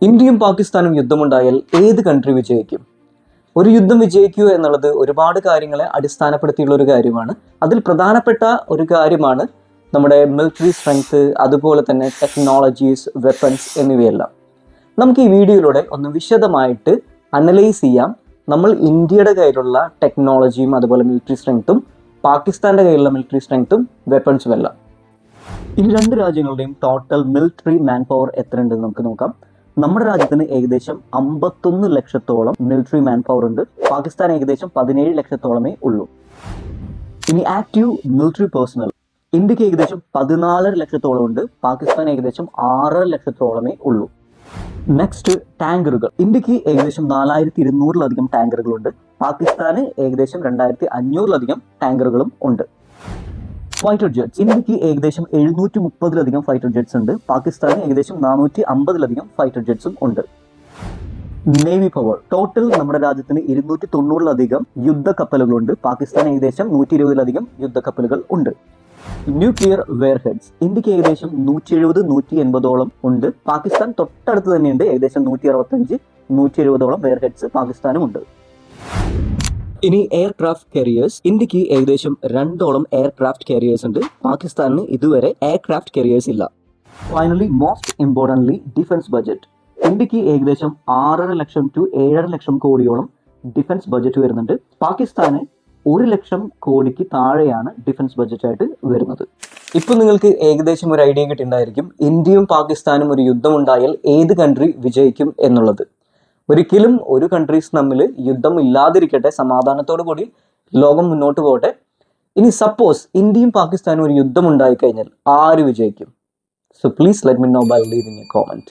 ഇന്ത്യയും പാകിസ്ഥാനും യുദ്ധമുണ്ടായാൽ ഏത് കൺട്രി വിജയിക്കും? ഒരു യുദ്ധം വിജയിക്കുക എന്നുള്ളത് ഒരുപാട് കാര്യങ്ങളെ അടിസ്ഥാനപ്പെടുത്തിയുള്ള ഒരു കാര്യമാണ്. അതിൽ പ്രധാനപ്പെട്ട ഒരു കാര്യമാണ് നമ്മുടെ മിലിറ്ററി സ്ട്രെങ്ത്, അതുപോലെ തന്നെ ടെക്നോളജീസ്, വെപ്പൺസ് എന്നിവയെല്ലാം. നമുക്ക് ഈ വീഡിയോയിലൂടെ ഒന്ന് വിശദമായിട്ട് അനലൈസ് ചെയ്യാം. നമ്മൾ ഇന്ത്യയുടെ കയ്യിലുള്ള ടെക്നോളജിയും അതുപോലെ മിലിറ്ററി സ്ട്രെങ്ത്തും പാകിസ്ഥാൻ്റെ കയ്യിലുള്ള മിലിറ്ററി സ്ട്രെങ്ത്തും വെപ്പൺസും എല്ലാം. ഈ രണ്ട് രാജ്യങ്ങളുടെയും ടോട്ടൽ മിലിറ്ററി മാൻ പവർ എത്രയുണ്ടെന്ന് നമുക്ക് നോക്കാം. നമ്മുടെ രാജ്യത്തിന് ഏകദേശം 51 ലക്ഷത്തോളം മിലിറ്ററി മാൻ പവർ ഉണ്ട്. പാകിസ്ഥാൻ ഏകദേശം 17 ലക്ഷത്തോളമേ ഉള്ളൂ. ഇനി ആക്റ്റീവ് മിലിറ്ററി പേഴ്സണൽ ഇന്ത്യക്ക് ഏകദേശം 14 ലക്ഷത്തോളം ഉണ്ട്. പാകിസ്ഥാൻ ഏകദേശം 6 ലക്ഷത്തോളമേ ഉള്ളൂ. നെക്സ്റ്റ്, ടാങ്കറുകൾ. ഇന്ത്യക്ക് ഏകദേശം 4200-ലധികം ടാങ്കറുകളുണ്ട്. പാകിസ്ഥാന് ഏകദേശം 2500-ലധികം ടാങ്കറുകളും ഉണ്ട്. Fighter jets. ഇന്ത്യക്ക് ഏകദേശം 730-ലധികം ഫൈറ്റർ ജെറ്റ്സ് ഉണ്ട്. പാകിസ്ഥാന് ഏകദേശം 450-ലധികം ഫൈറ്റർ ജെറ്റ്സും ഉണ്ട്. Navy power. ടോട്ടൽ നമ്മുടെ രാജ്യത്തിന് 290-ലധികം യുദ്ധക്കപ്പലുകളുണ്ട്. പാകിസ്ഥാൻ ഏകദേശം 120-ലധികം യുദ്ധക്കപ്പലുകൾ ഉണ്ട്. ന്യൂക്ലിയർ വെയർഹെഡ്സ്. ഇന്ത്യക്ക് ഏകദേശം 170-180ഓളം ഉണ്ട്. പാകിസ്ഥാൻ തൊട്ടടുത്ത് തന്നെയുണ്ട്. ഏകദേശം 165-170ഓളം വെയർഹെഡ്സ് പാകിസ്ഥാനും ഉണ്ട്. ഇനി എയർക്രാഫ്റ്റ് കാരിയേഴ്സ്. ഇന്ത്യക്ക് ഏകദേശം 2ഓളം എയർക്രാഫ്റ്റ് കാരിയേഴ്സ് ഉണ്ട്. പാകിസ്ഥാനിന് ഇതുവരെ എയർക്രാഫ്റ്റ് കാരിയേഴ്സ് ഇല്ല. Finally, most importantly, defence budget. ഇന്ത്യക്ക് ഏകദേശം 6.5 ലക്ഷം to 7.5 ലക്ഷം കോടിയോളം ഡിഫൻസ് ബഡ്ജറ്റ് വരുന്നുണ്ട്. പാകിസ്ഥാന് 1 ലക്ഷം കോടിക്ക് താഴെയാണ് ഡിഫൻസ് ബഡ്ജറ്റായിട്ട് വരുന്നത്. ഇപ്പം നിങ്ങൾക്ക് ഏകദേശം ഒരു ഐഡിയ കിട്ടിയിട്ടുണ്ടായിരിക്കും ഇന്ത്യയും പാകിസ്ഥാനും ഒരു യുദ്ധമുണ്ടായാൽ ഏത് കൺട്രി വിജയിക്കും എന്നുള്ളത്. ഒരിക്കലും ഒരു കൺട്രീസ് തമ്മിൽ യുദ്ധം ഇല്ലാതിരിക്കട്ടെ, സമാധാനത്തോടു കൂടി ലോകം മുന്നോട്ട് പോകട്ടെ. ഇനി സപ്പോസ് ഇന്ത്യയും പാകിസ്ഥാനും ഒരു യുദ്ധം ഉണ്ടായി കഴിഞ്ഞാൽ ആര് വിജയിക്കും? So please let me know by leaving a comment.